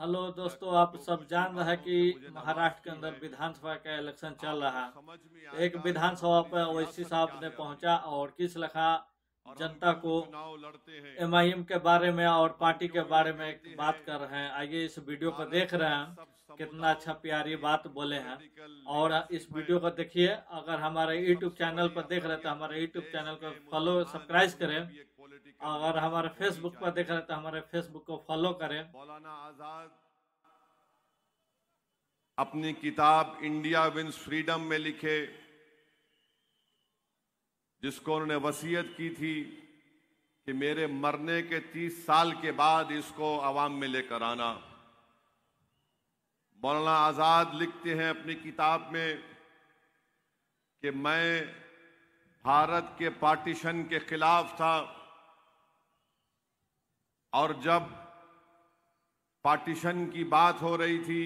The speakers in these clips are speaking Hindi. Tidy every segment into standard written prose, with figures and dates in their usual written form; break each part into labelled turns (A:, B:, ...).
A: हेलो दोस्तों, आप सब जान रहे हैं कि महाराष्ट्र के अंदर विधानसभा का इलेक्शन चल रहा है। एक विधानसभा पर ओवैसी साहब ने पहुंचा और किस लखा जनता को एमआईएम के बारे में और पार्टी के बारे में एक बात कर रहे हैं। आइए इस वीडियो को देख रहे हैं, कितना अच्छा प्यारी बात बोले हैं। और इस वीडियो को देखिए। अगर हमारे यूट्यूब चैनल पर देख रहे हैं तो हमारे यूट्यूब चैनल को फॉलो सब्सक्राइब करें। अगर हमारे फेसबुक पर देख रहे हैं तो हमारे फेसबुक को फॉलो करें।
B: मौलाना आजाद अपनी किताब इंडिया विंस फ्रीडम में लिखे, जिसको उन्होंने वसीयत की थी कि मेरे मरने के 30 साल के बाद इसको आवाम में लेकर आना। मौलाना आजाद लिखते हैं अपनी किताब में कि मैं भारत के पार्टीशन के खिलाफ था, और जब पार्टीशन की बात हो रही थी,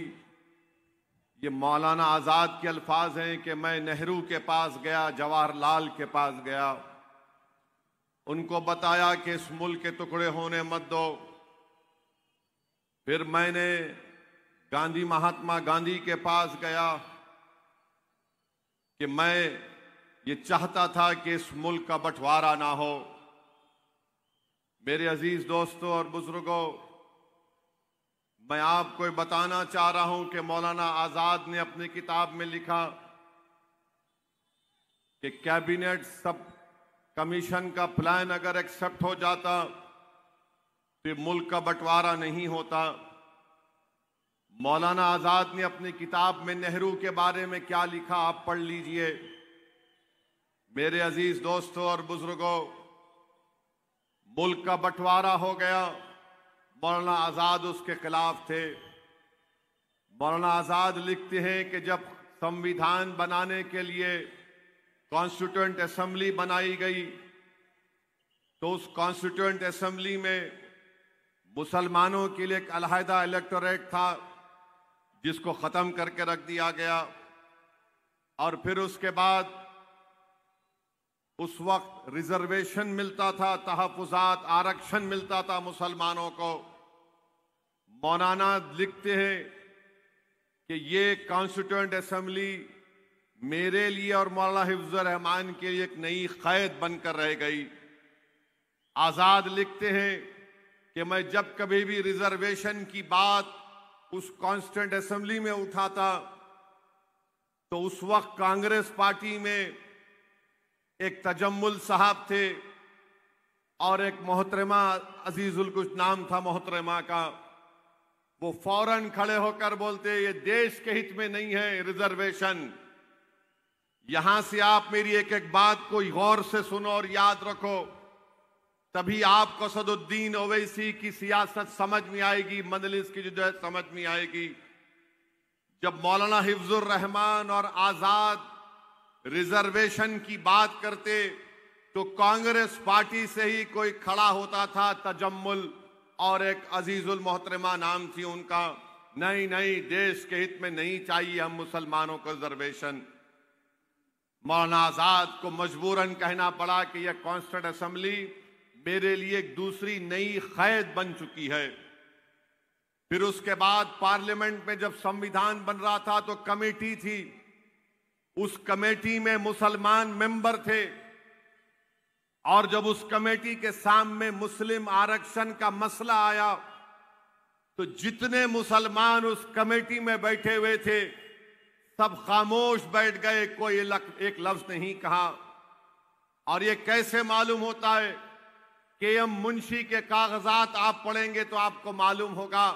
B: ये मौलाना आजाद के अल्फाज हैं कि मैं नेहरू के पास गया, जवाहरलाल के पास गया, उनको बताया कि इस मुल्क के टुकड़े होने मत दो। फिर मैंने महात्मा गांधी के पास गया कि मैं ये चाहता था कि इस मुल्क का बंटवारा ना हो। मेरे अजीज दोस्तों और बुजुर्गों, मैं आपको बताना चाह रहा हूं कि मौलाना आजाद ने अपनी किताब में लिखा कि कैबिनेट सब कमीशन का प्लान अगर एक्सेप्ट हो जाता तो मुल्क का बंटवारा नहीं होता। मौलाना आजाद ने अपनी किताब में नेहरू के बारे में क्या लिखा, आप पढ़ लीजिए। मेरे अजीज दोस्तों और बुजुर्गों, मुल्क का बंटवारा हो गया, मौलाना आजाद उसके खिलाफ थे। मौलाना आजाद लिखते हैं कि जब संविधान बनाने के लिए कॉन्स्टिट्यूएंट असेंबली बनाई गई तो उस कॉन्स्टिट्यूएंट असेंबली में मुसलमानों के लिए एक अलहदा इलेक्टोरेट था, जिसको खत्म करके रख दिया गया। और फिर उसके बाद उस वक्त रिजर्वेशन मिलता था, तहफुजात, आरक्षण मिलता था मुसलमानों को। मौलाना लिखते हैं कि ये कॉन्स्टिट्यूएंट असेंबली मेरे लिए और मौलाना हिफ्जुर रहमान के लिए एक नई कैद बनकर रह गई। आजाद लिखते हैं कि मैं जब कभी भी रिजर्वेशन की बात उस कॉन्स्टिट्यूएंट असेंबली में उठाता तो उस वक्त कांग्रेस पार्टी में एक तजम्मुल साहब थे और एक मोहतरमा अजीजुल कुछ नाम था मोहतरमा का। वो फौरन खड़े होकर बोलते, ये देश के हित में नहीं है रिजर्वेशन। यहां से आप मेरी एक एक बात को गौर से सुनो और याद रखो, तभी आपको सदुद्दीन ओवैसी की सियासत समझ में आएगी, मजलिस की जो समझ में आएगी। जब मौलाना हिफ्जुर रहमान और आजाद रिजर्वेशन की बात करते तो कांग्रेस पार्टी से ही कोई खड़ा होता था, तजम्मुल और एक अजीजुल मोहतरमा नाम थी उनका। नहीं नहीं, देश के हित में नहीं चाहिए हम मुसलमानों को रिजर्वेशन। मौलाना आजाद को मजबूरन कहना पड़ा कि यह कॉन्स्टिट्यूएंट असेंबली मेरे लिए एक दूसरी नई कैद बन चुकी है। फिर उसके बाद पार्लियामेंट में जब संविधान बन रहा था तो कमेटी थी, उस कमेटी में मुसलमान मेंबर थे, और जब उस कमेटी के सामने मुस्लिम आरक्षण का मसला आया तो जितने मुसलमान उस कमेटी में बैठे हुए थे सब खामोश बैठ गए, कोई एक लफ्ज नहीं कहा। और ये कैसे मालूम होता है कि एम मुंशी के कागजात आप पढ़ेंगे तो आपको मालूम होगा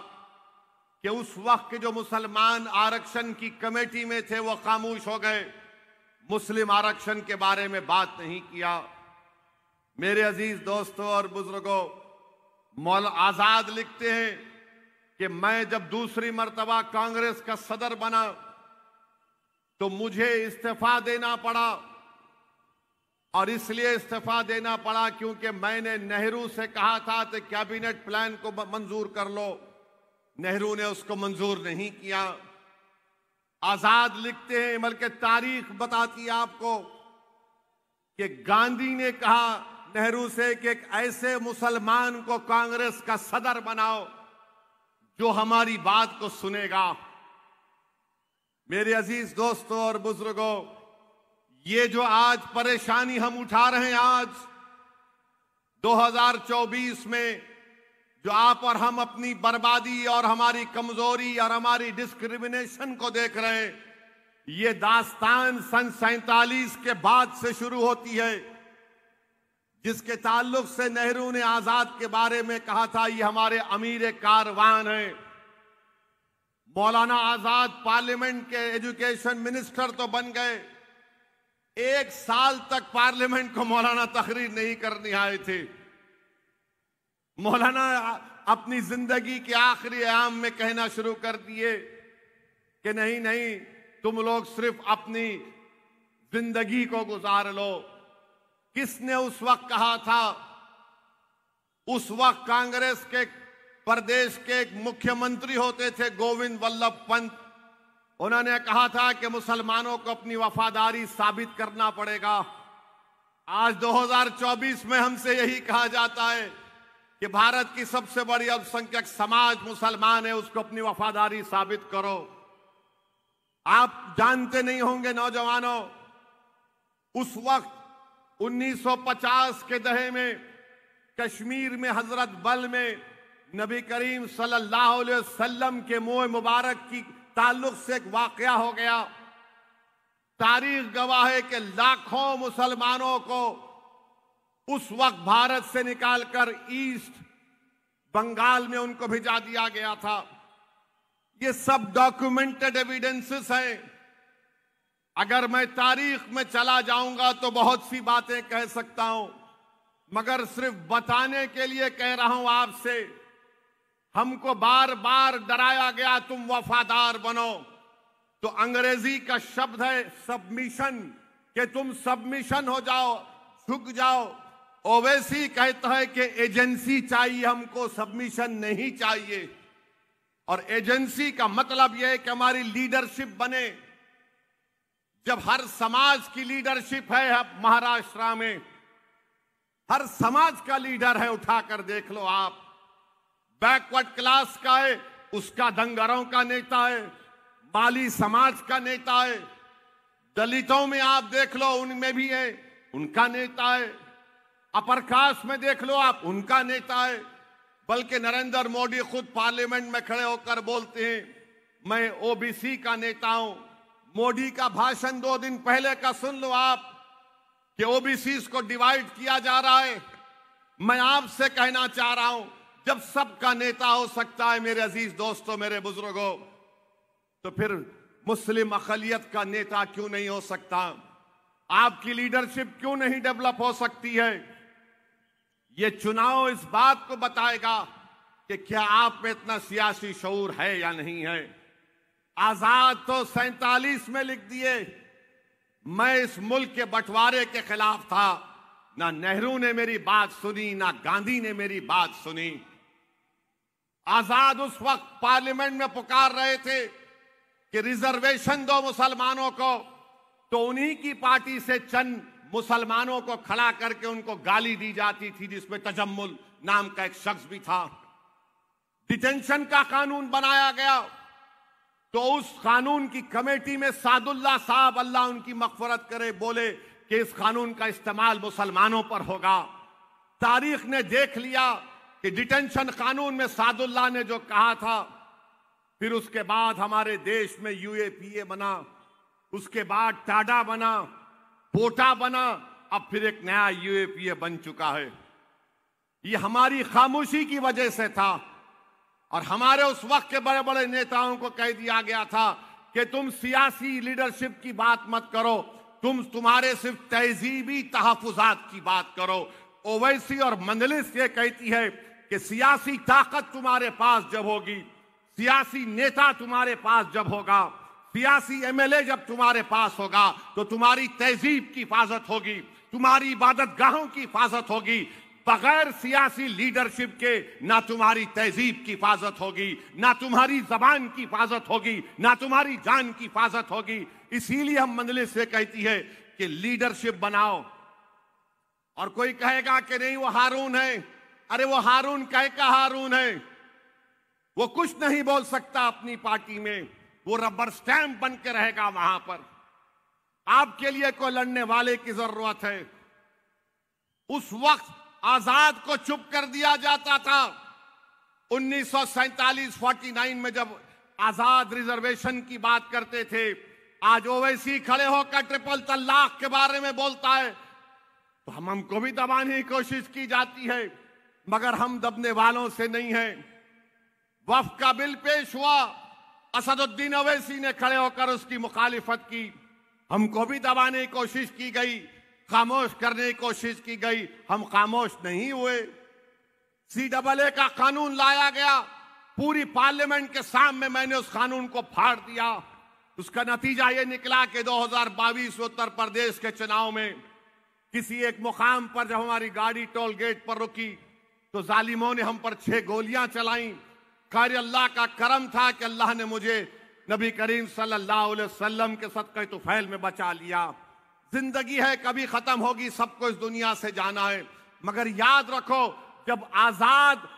B: कि उस वक्त के जो मुसलमान आरक्षण की कमेटी में थे वो खामोश हो गए, मुस्लिम आरक्षण के बारे में बात नहीं किया। मेरे अजीज दोस्तों और बुजुर्गों, मौलाना आजाद लिखते हैं कि मैं जब दूसरी मर्तबा कांग्रेस का सदर बना तो मुझे इस्तीफा देना पड़ा, और इसलिए इस्तीफा देना पड़ा क्योंकि मैंने नेहरू से कहा था कि कैबिनेट प्लान को मंजूर कर लो। नेहरू ने उसको मंजूर नहीं किया। आजाद लिखते हैं, बल्कि तारीख बताती है आपको कि गांधी ने कहा नेहरू से कि एक ऐसे मुसलमान को कांग्रेस का सदर बनाओ जो हमारी बात को सुनेगा। मेरे अजीज दोस्तों और बुजुर्गों, ये जो आज परेशानी हम उठा रहे हैं, आज 2024 में जो आप और हम अपनी बर्बादी और हमारी कमजोरी और हमारी डिस्क्रिमिनेशन को देख रहे हैं, ये दास्तान सन 47 के बाद से शुरू होती है, जिसके ताल्लुक से नेहरू ने आजाद के बारे में कहा था, ये हमारे अमीर कारवान हैं। मौलाना आजाद पार्लियामेंट के एजुकेशन मिनिस्टर तो बन गए, 1 साल तक पार्लियामेंट को मौलाना तकरीर नहीं करने आए थे। मौलाना अपनी जिंदगी के आखिरी अयाम में कहना शुरू कर दिए कि नहीं नहीं, तुम लोग सिर्फ अपनी जिंदगी को गुजार लो। किसने उस वक्त कहा था? उस वक्त कांग्रेस के प्रदेश के एक मुख्यमंत्री होते थे गोविंद वल्लभ पंत। उन्होंने कहा था कि मुसलमानों को अपनी वफादारी साबित करना पड़ेगा। आज 2024 में हमसे यही कहा जाता है कि भारत की सबसे बड़ी अल्पसंख्यक समाज मुसलमान है, उसको अपनी वफादारी साबित करो। आप जानते नहीं होंगे नौजवानों, उस वक्त 1950 के दहे में कश्मीर में हजरत बल में नबी करीम सल्लल्लाहु अलैहि वसल्लम के मुंह मुबारक की ताल्लुक से एक वाकया हो गया। तारीख गवाह है कि लाखों मुसलमानों को उस वक्त भारत से निकालकर ईस्ट बंगाल में उनको भिजा दिया गया था। ये सब डॉक्यूमेंटेड एविडेंसेस हैं। अगर मैं तारीख में चला जाऊंगा तो बहुत सी बातें कह सकता हूं, मगर सिर्फ बताने के लिए कह रहा हूं आपसे। हमको बार बार डराया गया तुम वफादार बनो, तो अंग्रेजी का शब्द है सबमिशन, कि तुम सबमिशन हो जाओ, झुक जाओ। ओवैसी कहता है कि एजेंसी चाहिए हमको, सबमिशन नहीं चाहिए। और एजेंसी का मतलब यह है कि हमारी लीडरशिप बने। जब हर समाज की लीडरशिप है, अब महाराष्ट्र में हर समाज का लीडर है, उठाकर देख लो आप। बैकवर्ड क्लास का है, उसका दंगरों का नेता है, माली समाज का नेता है। दलितों में आप देख लो, उनमें भी है, उनका नेता है। अपर कास्ट में देख लो आप, उनका नेता है। बल्कि नरेंद्र मोदी खुद पार्लियामेंट में खड़े होकर बोलते हैं मैं ओबीसी का नेता हूं। मोदी का भाषण 2 दिन पहले का सुन लो आप, कि ओबीसी को डिवाइड किया जा रहा है। मैं आपसे कहना चाह रहा हूं, जब सबका नेता हो सकता है मेरे अजीज दोस्तों, मेरे बुजुर्गों, तो फिर मुस्लिम अक़लियत का नेता क्यों नहीं हो सकता? आपकी लीडरशिप क्यों नहीं डेवलप हो सकती है? ये चुनाव इस बात को बताएगा कि क्या आप में इतना सियासी शऊर है या नहीं है। आजाद तो 47 में लिख दिए, मैं इस मुल्क के बंटवारे के खिलाफ था। ना नेहरू ने मेरी बात सुनी, ना गांधी ने मेरी बात सुनी। आजाद उस वक्त पार्लियामेंट में पुकार रहे थे कि रिजर्वेशन दो मुसलमानों को, तो उन्हीं की पार्टी से चंद मुसलमानों को खड़ा करके उनको गाली दी जाती थी, जिसमें तजम्मुल नाम का एक शख्स भी था। डिटेंशन का कानून बनाया गया, तो उस कानून की कमेटी में सादुल्ला साहब, अल्लाह उनकी मग़फ़िरत करे, बोले कि इस कानून का इस्तेमाल मुसलमानों पर होगा। तारीख ने देख लिया कि डिटेंशन कानून में सादुल्ला ने जो कहा था, फिर उसके बाद हमारे देश में यूएपीए बना, उसके बाद टाडा बना, पोटा बना, अब फिर एक नया यूएपीए बन चुका है। ये हमारी खामोशी की वजह से था, और हमारे उस वक्त के बड़े बड़े नेताओं को कह दिया गया था कि तुम सियासी लीडरशिप की बात मत करो, तुम्हारे सिर्फ तहजीबी तहफ़्फ़ुज़ात की बात करो। ओवैसी और मंजलिस ये कहती है कि सियासी ताकत तुम्हारे पास जब होगी, सियासी नेता तुम्हारे पास जब होगा, सियासी एमएलए जब तुम्हारे पास होगा, तो तुम्हारी तहजीब की हिफाजत होगी, तुम्हारी इबादत गाहों की हिफाजत होगी। बगैर सियासी लीडरशिप के ना तुम्हारी तहजीब की हिफाजत होगी, ना तुम्हारी जबान की हिफाजत होगी, ना तुम्हारी जान की हिफाजत होगी। इसीलिए हम मंजलिस से कहती है कि लीडरशिप बनाओ। और कोई कहेगा कि नहीं वो हारून है, अरे वो हारून कह का हारून है, वो कुछ नहीं बोल सकता अपनी पार्टी में, वो रबर स्टैंप बन के रहेगा वहां पर। आपके लिए कोई लड़ने वाले की जरूरत है। उस वक्त आजाद को चुप कर दिया जाता था। 1947-49 में जब आजाद रिजर्वेशन की बात करते थे, आज ओवैसी खड़े होकर ट्रिपल तलाक के बारे में बोलता है तो हमको भी दबाने की कोशिश की जाती है, मगर हम दबने वालों से नहीं हैं। वक्फ का बिल पेश हुआ, असदुद्दीन ओवैसी ने खड़े होकर उसकी मुखालिफत की, हमको भी दबाने की कोशिश की गई, खामोश करने की कोशिश की गई, हम खामोश नहीं हुए। CAA का कानून लाया गया, पूरी पार्लियामेंट के सामने मैंने उस कानून को फाड़ दिया। उसका नतीजा ये निकला कि 2022 उत्तर प्रदेश के चुनाव में किसी एक मुकाम पर जब हमारी गाड़ी टोल गेट पर रुकी तो जालिमों ने हम पर 6 गोलियां चलाई। खैर अल्लाह का करम था कि अल्लाह ने मुझे नबी करीम सल्लल्लाहु अलैहि वसल्लम के सदक़े तुफैल में बचा लिया। जिंदगी है, कभी खत्म होगी, सबको इस दुनिया से जाना है, मगर याद रखो जब आजाद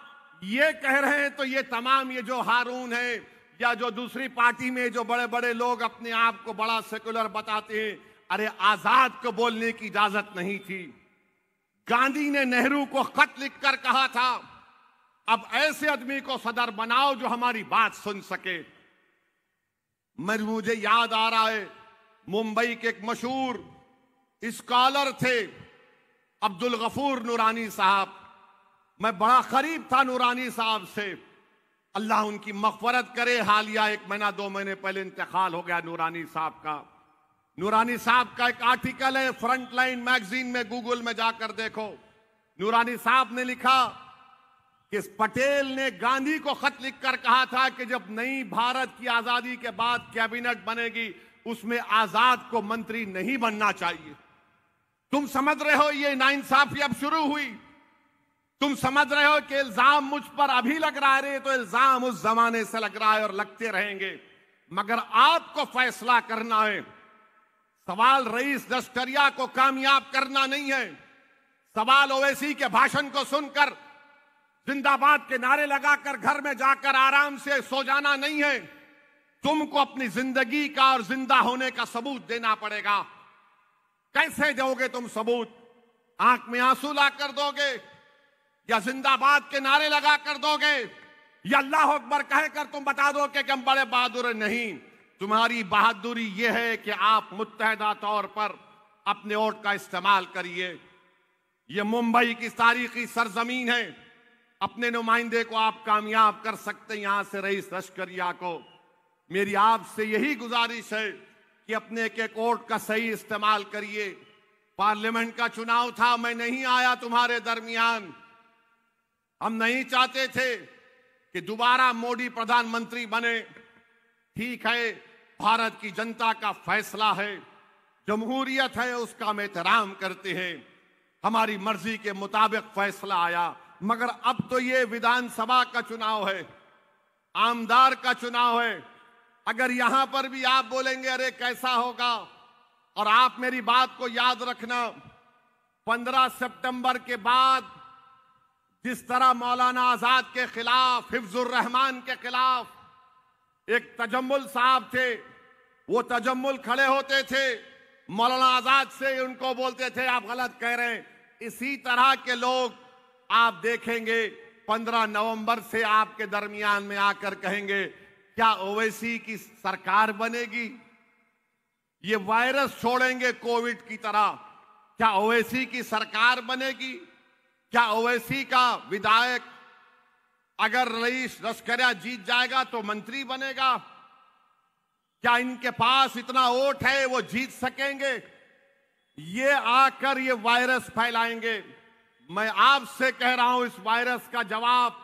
B: ये कह रहे हैं तो ये तमाम ये जो हारून है या जो दूसरी पार्टी में जो बड़े बड़े लोग अपने आप को बड़ा सेकुलर बताते हैं, अरे आजाद को बोलने की इजाजत नहीं थी। गांधी ने नेहरू को खत लिखकर कहा था अब ऐसे आदमी को सदर बनाओ जो हमारी बात सुन सके। मुझे याद आ रहा है मुंबई के एक मशहूर स्कॉलर थे अब्दुल गफूर नूरानी साहब। मैं बड़ा करीब था नूरानी साहब से, अल्लाह उनकी मग़फ़रत करे। हालिया 1 महीना 2 महीने पहले इंतकाल हो गया नूरानी साहब का। नूरानी साहब का एक आर्टिकल है फ्रंट लाइन मैगजीन में, गूगल में जाकर देखो। नूरानी साहब ने लिखा कि पटेल ने गांधी को खत लिखकर कहा था कि जब नई भारत की आजादी के बाद कैबिनेट बनेगी उसमें आजाद को मंत्री नहीं बनना चाहिए। तुम समझ रहे हो ये नाइंसाफी अब शुरू हुई। तुम समझ रहे हो कि इल्जाम मुझ पर अभी लग रहा है, तो इल्जाम उस जमाने से लग रहा है और लगते रहेंगे, मगर आपको फैसला करना है। सवाल रईस लश्करिया को कामयाब करना नहीं है, सवाल ओवैसी के भाषण को सुनकर जिंदाबाद के नारे लगाकर घर में जाकर आराम से सो जाना नहीं है। तुमको अपनी जिंदगी का और जिंदा होने का सबूत देना पड़ेगा। कैसे दोगे तुम सबूत? आंख में आंसू लाकर दोगे या जिंदाबाद के नारे लगाकर दोगे या अल्लाह अकबर कहकर तुम बता दो कि हम बड़े बहादुर? नहीं, तुम्हारी बहादुरी यह है कि आप मुत्तहदा तौर पर अपने वोट का इस्तेमाल करिए। यह मुंबई की तारीखी सरजमीन है, अपने नुमाइंदे को आप कामयाब कर सकते हैं यहां से रईस लश्करिया को। मेरी आपसे यही गुजारिश है कि अपने एक वोट का सही इस्तेमाल करिए। पार्लियामेंट का चुनाव था, मैं नहीं आया तुम्हारे दरमियान। हम नहीं चाहते थे कि दोबारा मोदी प्रधानमंत्री बने। ठीक है, भारत की जनता का फैसला है, जमहूरियत है, उसका हम एहतराम करते हैं। हमारी मर्जी के मुताबिक फैसला आया, मगर अब तो ये विधानसभा का चुनाव है, आमदार का चुनाव है। अगर यहां पर भी आप बोलेंगे अरे कैसा होगा, और आप मेरी बात को याद रखना, 15 सितंबर के बाद जिस तरह मौलाना आजाद के खिलाफ, हिफ्जुर रहमान के खिलाफ एक तजम्मुल साहब थे, वो तजम्मुल खड़े होते थे, मौलाना आजाद से उनको बोलते थे आप गलत कह रहे हैं। इसी तरह के लोग आप देखेंगे 15 नवंबर से आपके दरमियान में आकर कहेंगे क्या ओवैसी की सरकार बनेगी? ये वायरस छोड़ेंगे कोविड की तरह, क्या ओवैसी की सरकार बनेगी? क्या ओवैसी का विधायक अगर रईस लश्करिया जीत जाएगा तो मंत्री बनेगा? क्या इनके पास इतना वोट है वो जीत सकेंगे? ये आकर ये वायरस फैलाएंगे। मैं आपसे कह रहा हूं इस वायरस का जवाब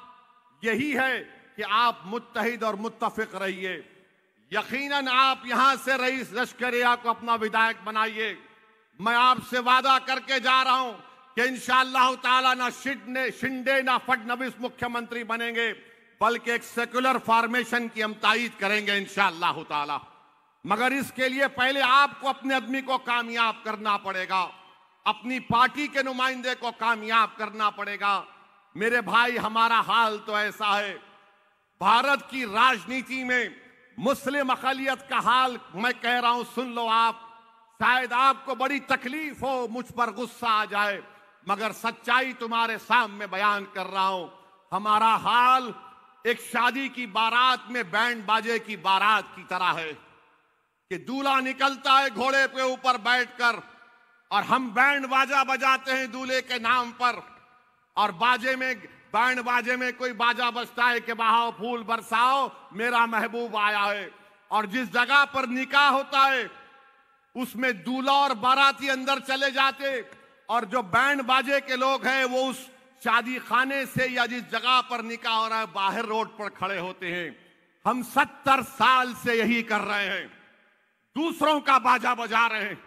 B: यही है कि आप मुत्तहिद और मुत्तफिक रहिए। यकीनन आप यहां से रईस लश्करिया को अपना विधायक बनाइए। मैं आपसे वादा करके जा रहा हूं कि इंशाअल्लाह ताला ना शिंदे ना फडणवीस मुख्यमंत्री बनेंगे, बल्कि एक सेकुलर फॉर्मेशन की हम तायीद करेंगे इंशाअल्लाह ताला। मगर इसके लिए पहले आपको अपने आदमी को कामयाब करना पड़ेगा, अपनी पार्टी के नुमाइंदे को कामयाब करना पड़ेगा। मेरे भाई, हमारा हाल तो ऐसा है, भारत की राजनीति में मुस्लिम अक़लियत का हाल मैं कह रहा हूं, सुन लो आप। शायद आपको बड़ी तकलीफ हो, मुझ पर गुस्सा आ जाए, मगर सच्चाई तुम्हारे सामने बयान कर रहा हूं। हमारा हाल एक शादी की बारात में बैंड बाजे की बारात की तरह है कि दूल्हा निकलता है घोड़े पे ऊपर बैठकर और हम बैंड बाजा बजाते हैं दूल्हे के नाम पर, और बैंड बाजे में कोई बाजा बजता है कि बहाओ फूल बरसाओ मेरा महबूब आया है। और जिस जगह पर निकाह होता है उसमें दूल्हा और बाराती अंदर चले जाते और जो बैंड बाजे के लोग हैं वो उस शादी खाने से या जिस जगह पर निकाह हो रहा है बाहर रोड पर खड़े होते हैं। हम 70 साल से यही कर रहे हैं, दूसरों का बाजा बजा रहे हैं।